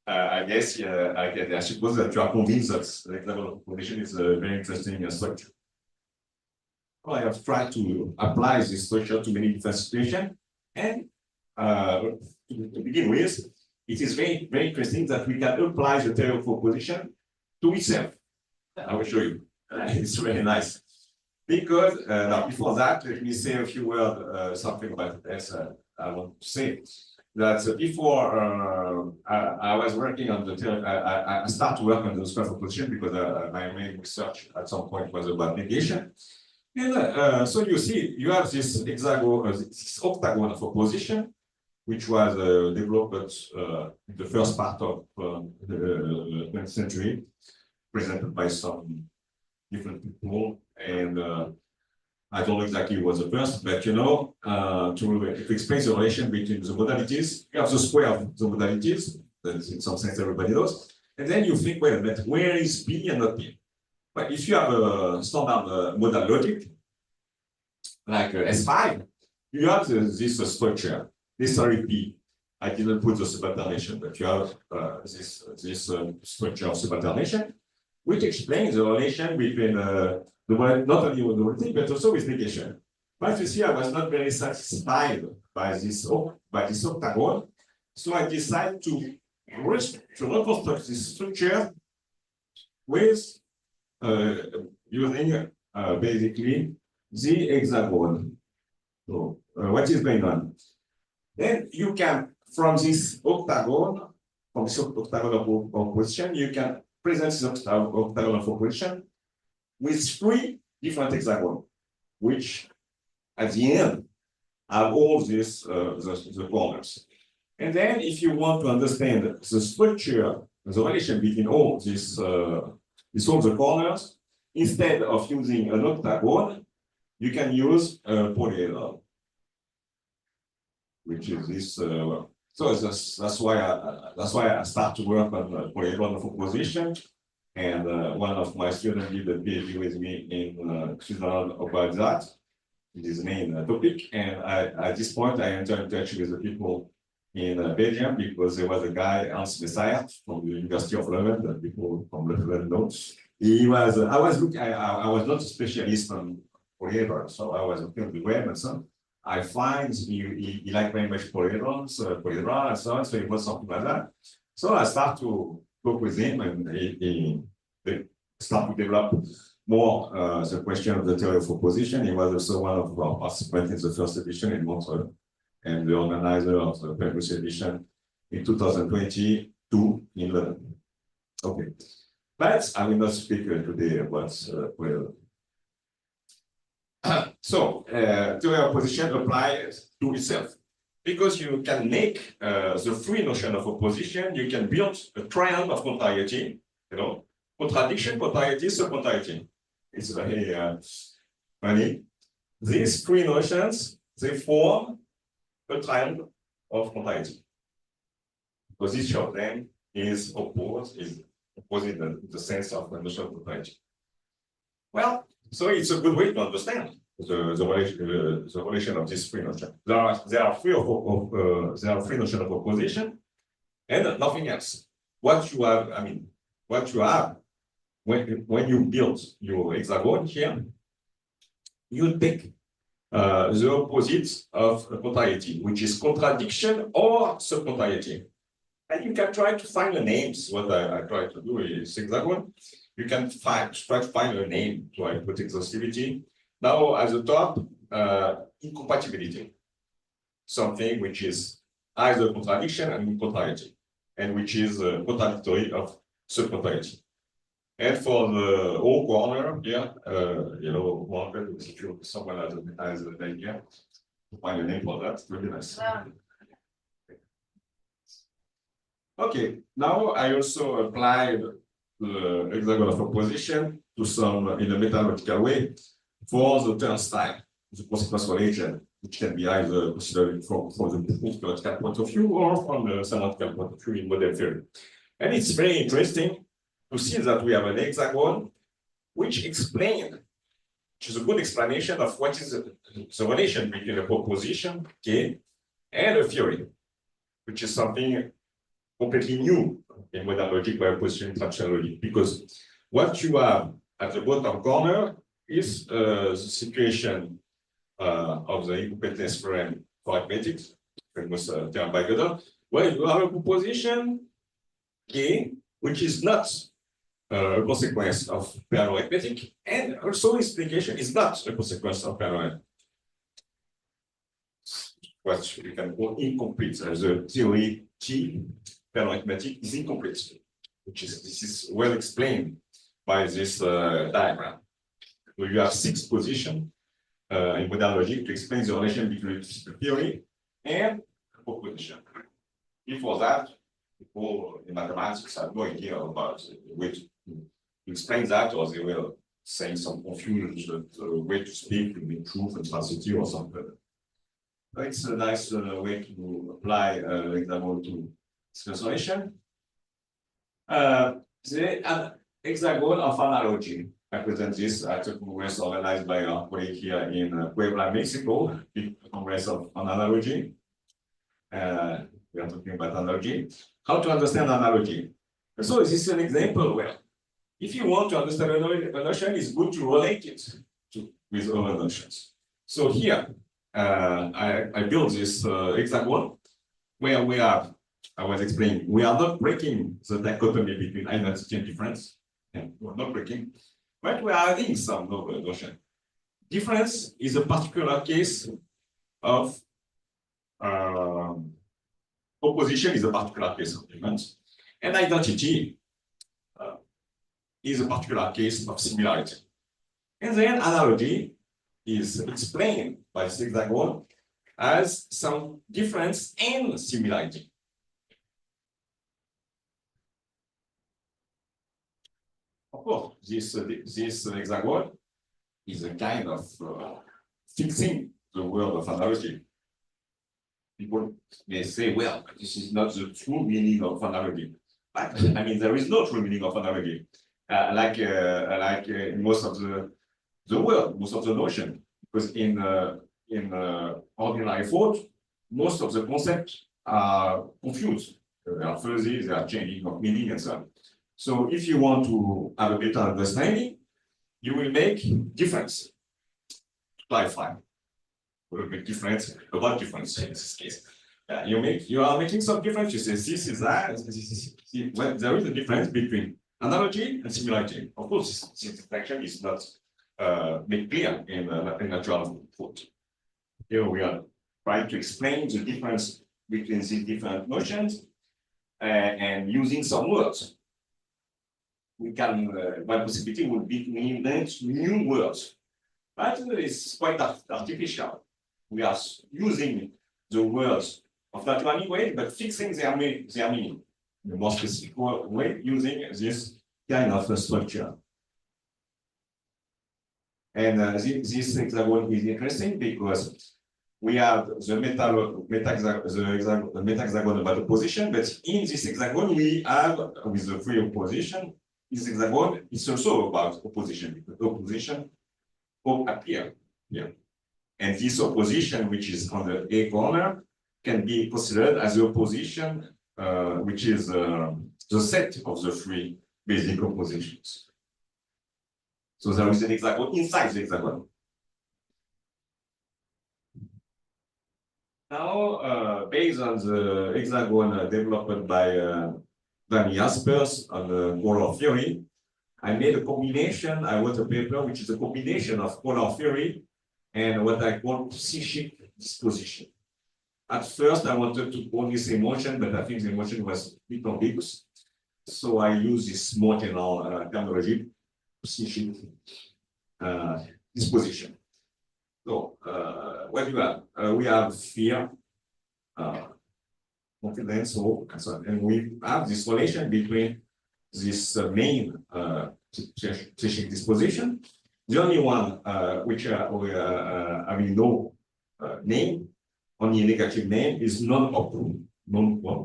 I guess I suppose that you are convinced that the hexagonal proposition is a very interesting structure. Well, I have tried to apply this structure to many different situations, and to begin with, it is very, very interesting that we can apply the theory of proposition to itself. I will show you. It's really nice. Because now, before that, let me say a few words, something about this. I want to say that before I was working on the theory, I started to work on the square proposition because my main research at some point was about negation. And so you see, you have this hexagon, this octagon of opposition, which was developed in the first part of the 20th century, presented by some different people. And I don't know exactly who was the first, but you know, to explain the relation between the modalities, you have the square of the modalities, that in some sense everybody knows. And then you think, well, but where is P and not P? But if you have a standard modal logic, like S5, you have this structure. This are P. I didn't put the subalternation, but you have this structure of subalternation, which explains the relation between not only with the but also with negation. But you see, I was not very satisfied by this octagon, so I decided to reconstruct this structure with using basically the hexagon. So what is going on? Then you can, from this octagon of opposition, you can present this octagon of opposition with 3 different hexagons, which at the end have all these the corners. And then if you want to understand the structure, the relation between all these all the corners, instead of using an octagon, you can use a polyhedron, which is this So that's why I start to work on polygon of opposition. And one of my students did a PhD with me in Switzerland about that. It is the main topic. And at this point, I entered in touch with the people in Belgium because there was a guy, Hans Messier, from the University of Leuven, that people from Leuven know. He was, I was not a specialist on polyhedron, so I was looking at the web and so on. I find he liked very much polyhedrons, polyhedron and so on, so he was something like that. So I start to talk with him and he start to develop more the question of the theory of opposition. He was also one of our participants in the first edition in Montreal and the organizer of the previous edition in 2022 in London. Okay, but I will not speak today about polyhedron. So, theory of opposition applies to itself. Because you can make the free notion of opposition, you can build a triangle of contrariety, you know, contradiction, contrariety, subcontrariety. It's very funny. These three notions, they form a triangle of contrariety. Because each of them is opposed in the sense of the notion of contrariety. Well, so it's a good way to understand the relation of these three notions. There are three notions of opposition and nothing else. What you have, when you build your hexagon here, you take the opposite of contrariety, which is contradiction or subcontrariety. And you can try to find the names. What I try to do is hexagon. You can try to find a name to put exhaustivity. Now, at the top, incompatibility. Something which is either contradiction and contrariety, and which is contradictory of subcontrariety. And for the whole corner here, if someone has an idea, find a name for that, really nice. Okay, now I also applied the hexagon of opposition to some in a methodological way for the turnstile, the consequence relation, which can be either considered from the theoretical point of view or from the semantical point of view in model theory. And it's very interesting to see that we have an hexagon which is a good explanation of what is the relation between a proposition, okay, and a theory, which is something completely new in modern logic by opposition interaction logic, because what you have at the bottom corner is the situation of the incompleteness theorem for arithmetic, famous term by Gödel, where you have a proposition K, which is not a consequence of parallel arithmetic, and also its implication is not a consequence of parallel. What we can call incomplete, as a theory T, parallel arithmetic is incomplete, this is well explained by this diagram. So you have 6 positions in modern logic to explain the relation between the theory and the proposition. Before that, people in mathematics have no idea about the way to explain that, or they will say some confusion, the way to speak between truth and falsity or something. But it's a nice way to apply example to this relation. The hexagon of analogy. I present this at a congress organized by our colleague here in Puebla, Mexico, the Congress of Analogy. We are talking about analogy. How to understand analogy. So this is an example where, if you want to understand a notion, it's good to relate it with other notions. So here, I built this hexagon where we have, I was explaining, we are not breaking the dichotomy between identity and difference. And we're not breaking, but we are adding some novel notion. Difference is a particular case of opposition is a particular case of difference, and identity is a particular case of similarity. And then analogy is explained by this hexagon as some difference and similarity. Of course, this hexagon is a kind of fixing the word of analogy. people may say, well, this is not the true meaning of analogy. But I mean, there is no true meaning of analogy. Like in most of the world, most of the notion, because in ordinary thought, most of the concepts are confused. They are fuzzy, they are changing of meaning and so on. So if you want to have a better understanding, you will make difference. Clarify. Will make difference about difference in this case. You are making some difference. You say this is that. Well, there is a difference between analogy and similarity. Of course, this distinction is not made clear in natural thought. Here we are trying to explain the difference between these different notions and using some words. We can, one possibility would be to invent new words, but it's quite artificial. We are using the words of natural language, but fixing their meaning in a more specific way using this kind of structure. And this hexagon is interesting because we have the meta-hexagon about opposition, but in this hexagon we have, with the free opposition, this hexagon is also about opposition, because opposition appear here. And this opposition, which is on the A corner, can be considered as the opposition, which is the set of the three basic oppositions. So there is an hexagon inside the hexagon. Now, based on the hexagon developed by Van Jaspers on the color theory, I made a combination. I wrote a paper which is a combination of color theory and what I call psychic disposition. At first, I wanted to call this emotion, but I think the emotion was a bit ambiguous. So I use this marginal terminology, psychic disposition. So, what do you have? We have fear, confidence, hope, and so on. And we have this relation between this main psychic disposition. The only one which we having no name, only a negative name, is non-op,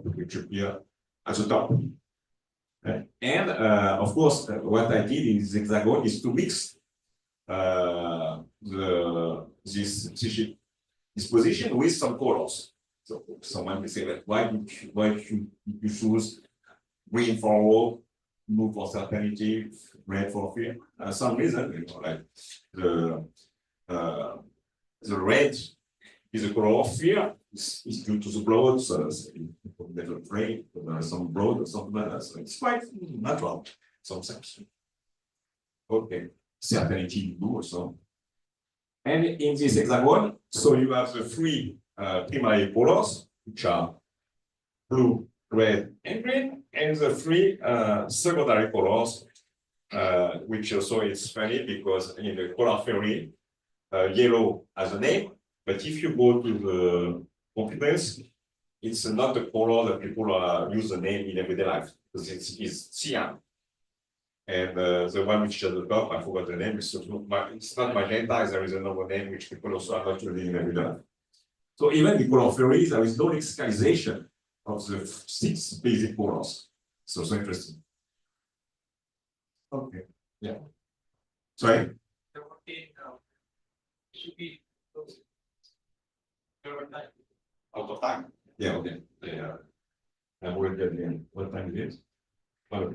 which appear at the top. And of course, what I did in this hexagon is to mix this psychic disposition with some colors. So someone may say that why should you choose green for hope, blue for certainty, red for fear? Some reason, you know, like the red is a color of fear. It's due to the blood, so people get afraid. Some blood or something like that. So it's quite natural, some sense. Okay, certainty blue or so. And in this hexagon, so you have the three primary colors, which are blue, red, and green, and the three secondary colors, which also is funny because in the color theory, yellow has a name, but if you go to the computers, it's not the color that people use the name in everyday life, because it's cyan. And the one which is at the top, I forgot the name, it's not magenta, there is another name which people also are not using in everyday life. So even in color theory, there is no lexicalization of the 6 basic colors. So interesting. Okay, yeah. Sorry? Out of time? Yeah, okay. Yeah. I'm worried at the end. What time it is? But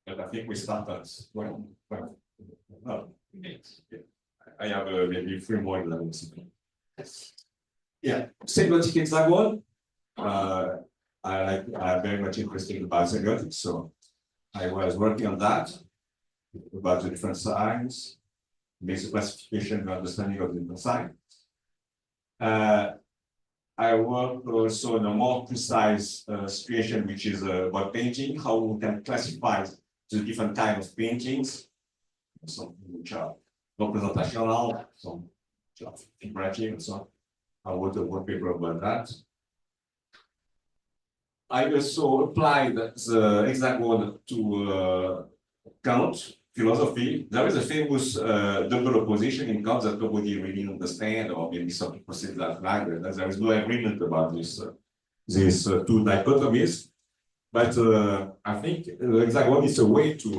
I think we start at 12. No, I have maybe 3 more levels. Yeah, semiotic hexagon. I'm very much interested about semiotics, so I was working on that, about the different signs, basic classification and understanding of the different signs. I work also in a more precise situation, which is about painting, how we can classify the different kinds of paintings, some which are representational, some which are figurative, and so on. I wrote a work paper about that. I also applied the hexagon to count philosophy, there is a famous double opposition in Kant that nobody really understands, or maybe some people say that language. There is no agreement about these two dichotomies. But I think the hexagon is a way to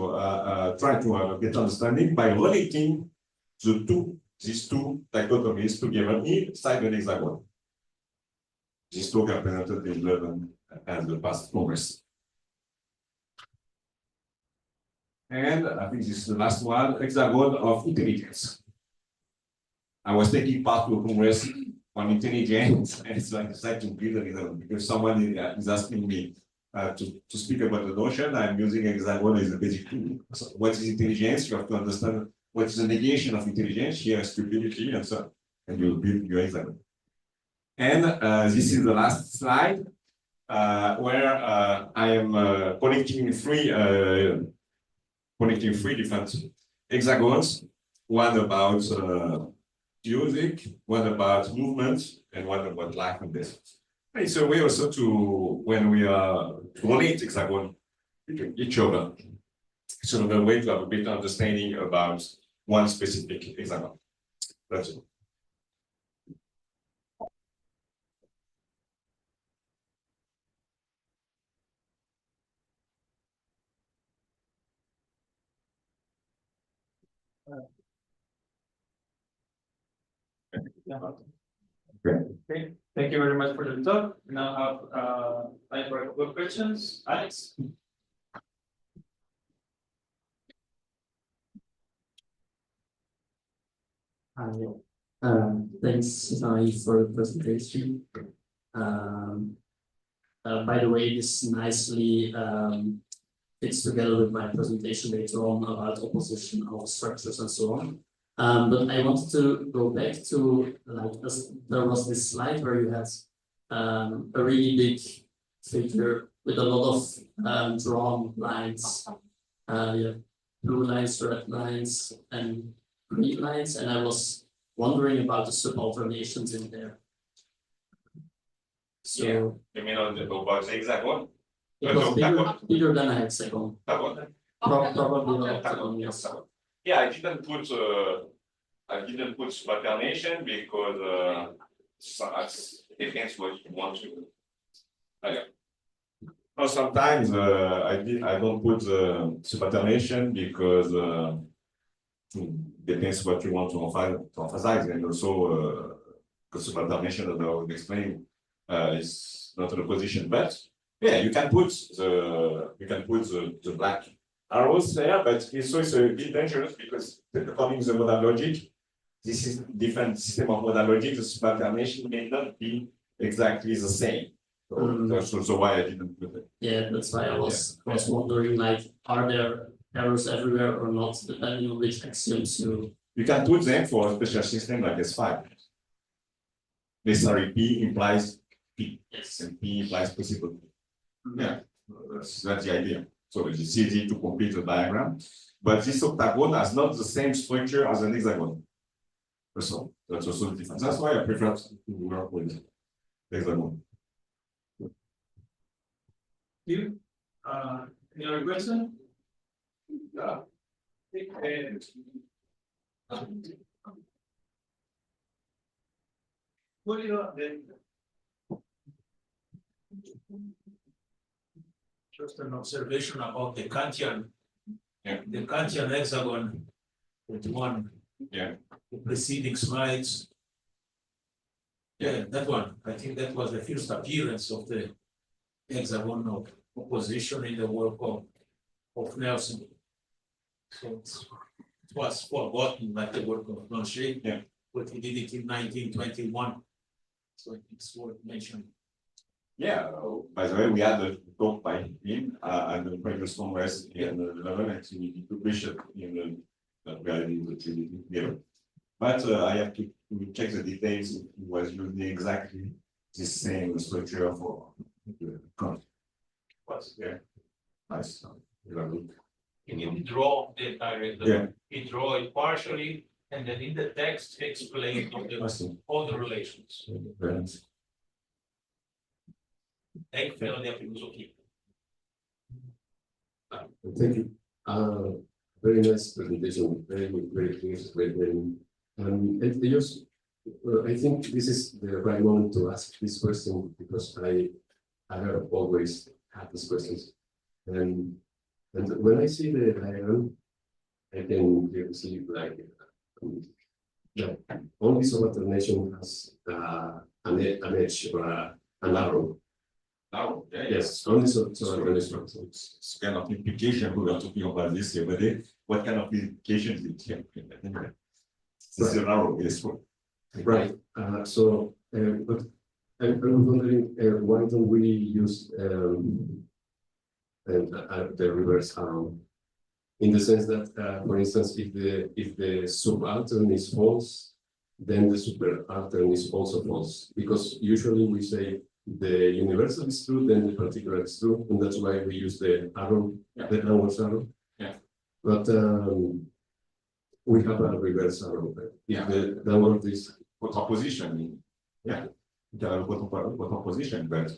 try to get understanding by relating these two dichotomies together inside the hexagon. This talk I presented in 11 as the past Congress. And I think this is the last one, hexagon of intelligence. I was taking part to a Congress on intelligence, and so I decided to build a hexagon because someone is asking me to speak about the notion. I'm using hexagon as a basic tool. So what is intelligence? You have to understand what is the negation of intelligence. Here is stupidity, and so and you build your hexagon. And this is the last slide where I am connecting three different hexagons. One about music, one about movement, and one about life and death. It's a way also to, when we are to relate hexagon between each other. It's another way to have a better understanding about one specific hexagon. That's it. Okay, thank you very much for the talk. We now have time for a couple of questions. Alex? Hi, thanks, Sai, for the presentation. By the way, this nicely fits together with my presentation later on about opposition of structures and so on. But I wanted to go back to, like, there was this slide where you had a really big figure with a lot of drawn lines, blue lines, red lines, and green lines, and I was wondering about the subalternations in there. So you mean on the about the hexagon? it was bigger than a hexagon. Probably a hexagon, yes. Yeah, I didn't put alternation because it depends what you want to. Or sometimes I don't put alternation because depends what you want to emphasize, and also because alternation, as I was explaining, is not an opposition. But yeah, you can put the black arrows there, but it's also a bit dangerous because according to the modal logic, this is different system of modal logic. The alternation may not be exactly the same. So that's also why I didn't put it. Yeah, that's why I was wondering, like, are there errors everywhere or not, depending on which axioms you can put them for a special system like S5. Necessary P implies P. Yes. And P implies possibility. Yeah, that's the idea. So it's easy to complete the diagram, but this octagon has not the same structure as an hexagon. So that's also the difference. That's why I prefer to work with hexagon. You? Any other question? Yeah. What do you know then? Just an observation about the Kantian. Yeah. The Kantian hexagon with one. Yeah. The preceding slides. Yeah, that one. I think that was the first appearance of the hexagon of opposition in the work of Nelson. So it was forgotten like the work of Blanchet, yeah. But he did it in 1921. So it's worth mentioning. Yeah, by the way, we had a talk by him at the previous Congress in London, and he published it in the reality together. But I have to check the details. It was using exactly the same structure for the count. Yeah, nice. Can you draw the entire? Yeah. He draw it partially, and then in the text explain all the relations. Escuela de Filosofía. Thank you. Very nice presentation, very good, very clear, and I think this is the right moment to ask this question because I have always had these questions. And when I see the diagram, I can clearly see like that only solar nation has an edge or an arrow. Now, Yes, only solar nation. It's kind of implication we are talking about this here, but what kind of implications it can have? This is an arrow, yes. Right. But I'm wondering why don't we use the reverse arrow? In the sense that, for instance, if the subaltern is false, then the superaltern is also false. Because usually we say the universal is true, then the particular is true, and that's why we use the arrow, the downwards arrow. Yeah. But we have a reverse arrow. Yeah. The downward is Opposition. Yeah. You can have what opposition, but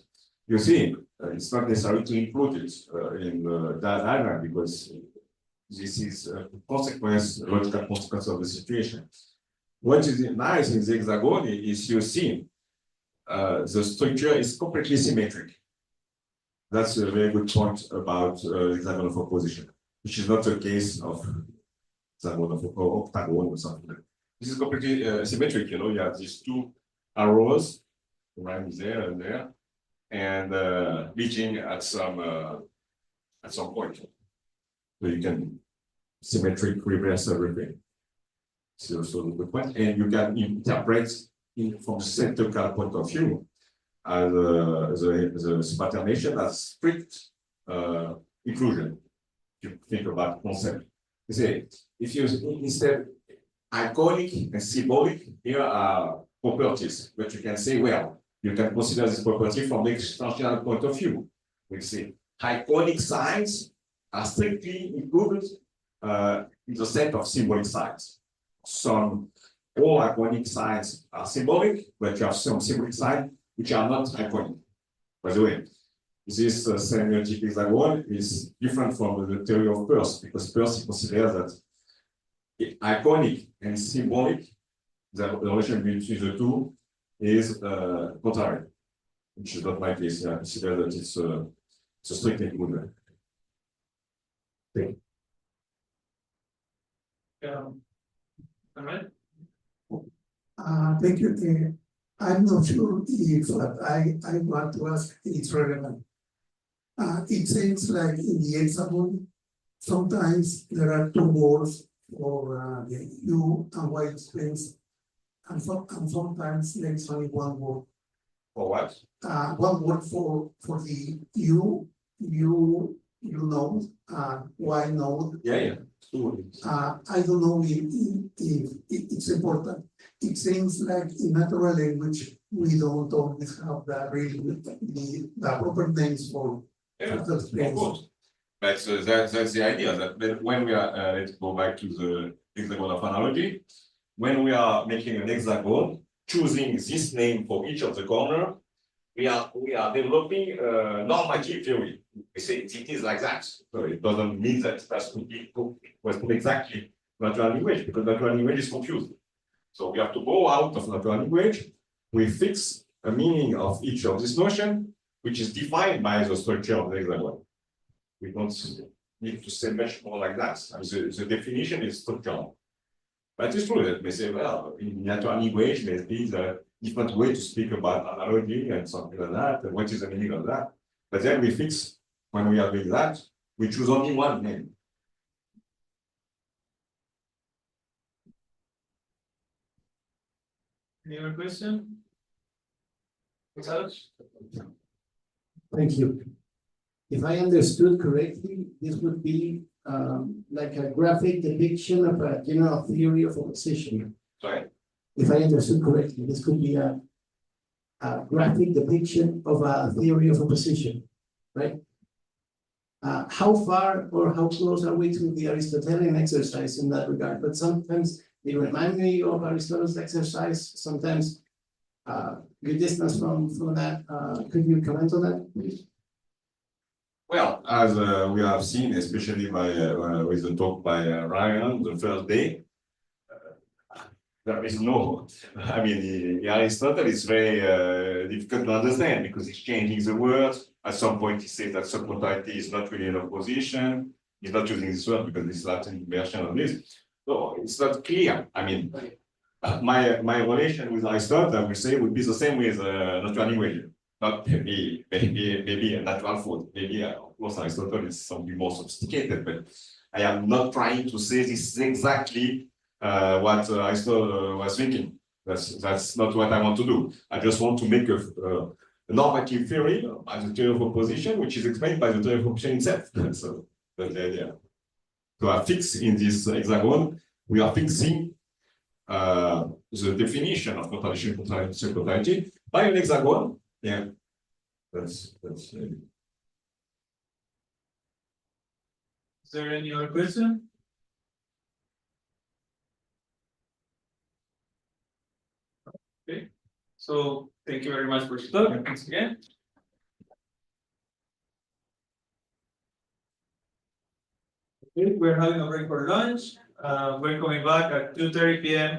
you see, it's not necessary to include it in that diagram because this is a consequence, logical consequence of the situation. What is nice in the hexagon is you see the structure is completely symmetric. That's a very good point about hexagon of opposition, which is not the case of hexagon of octagon or something. This is completely symmetric. You know, you have these two arrows right there and there, and meeting at some point. So you can symmetric reverse everything. So the good point, and you can interpret from syntaxical point of view as the subordination as strict inclusion. If you think about concept, you say if you instead iconic and symbolic, here are properties, but you can say, well, you can consider this property from the extensional point of view. We say iconic signs are strictly included in the set of symbolic signs. All iconic signs are symbolic, but you have some symbolic signs which are not iconic. By the way, this semiotic hexagon is different from the theory of Peirce, because Peirce considers that iconic and symbolic, the relation between the two is contrary, which is not my case. I consider that it's a strict inclusion. Thank you. All right. Thank you. I'm not sure if I want to ask it's relevant. It seems like in the hexagon, sometimes there are two words for the U and Y explains, and sometimes there's only one word. For what? One word for the U node, Y node. Yeah. I don't know if it's important. It seems like in natural language we don't always have the proper names for Of course. But that's the idea that when we are, let's go back to the hexagon of analogy. When we are making an hexagon, choosing this name for each of the corner, we are developing normative theory. We say it is like that. So it doesn't mean that it has to be exactly natural language, because natural language is confused. So we have to go out of natural language. We fix a meaning of each of this notion, which is defined by the structure of the hexagon. We don't need to say much more like that. I mean, the definition is structural. But it's true that we say, well, in natural language, there is a different way to speak about analogy and something like that, and what is the meaning of that. But then we fix, when we are doing that, we choose only one name. Any other question? Thank you. If I understood correctly, this would be like a graphic depiction of a general theory of opposition. Sorry? If I understood correctly, this could be a graphic depiction of a theory of opposition, right? How far or how close are we to the Aristotelian exercise in that regard? But sometimes they remind me of Aristotle's exercise, sometimes good distance from that. Could you comment on that, please? Well, as we have seen, especially by with the talk by Ryan the first day, there is no, I mean, the Aristotle is very difficult to understand because he's changing the words. At some point, he says that subcontracty is not really an opposition. He's not using this word because it's Latin version of this. So it's not clear. I mean, my relation with Aristotle, I would say, would be the same with natural language. Not maybe a natural food. Maybe, of course, Aristotle is something more sophisticated, but I am not trying to say this is exactly what Aristotle was thinking. That's not what I want to do. I just want to make a normative theory by the theory of opposition, which is explained by the theory of opposition itself. So that's the idea. So I fix in this hexagon, we are fixing the definition of contradiction, contrariety by an hexagon. Yeah, that's. Is there any other question? Okay, so thank you very much for your talk. Thanks again. Okay, we're having a break for lunch. We're coming back at 2:30 p.m.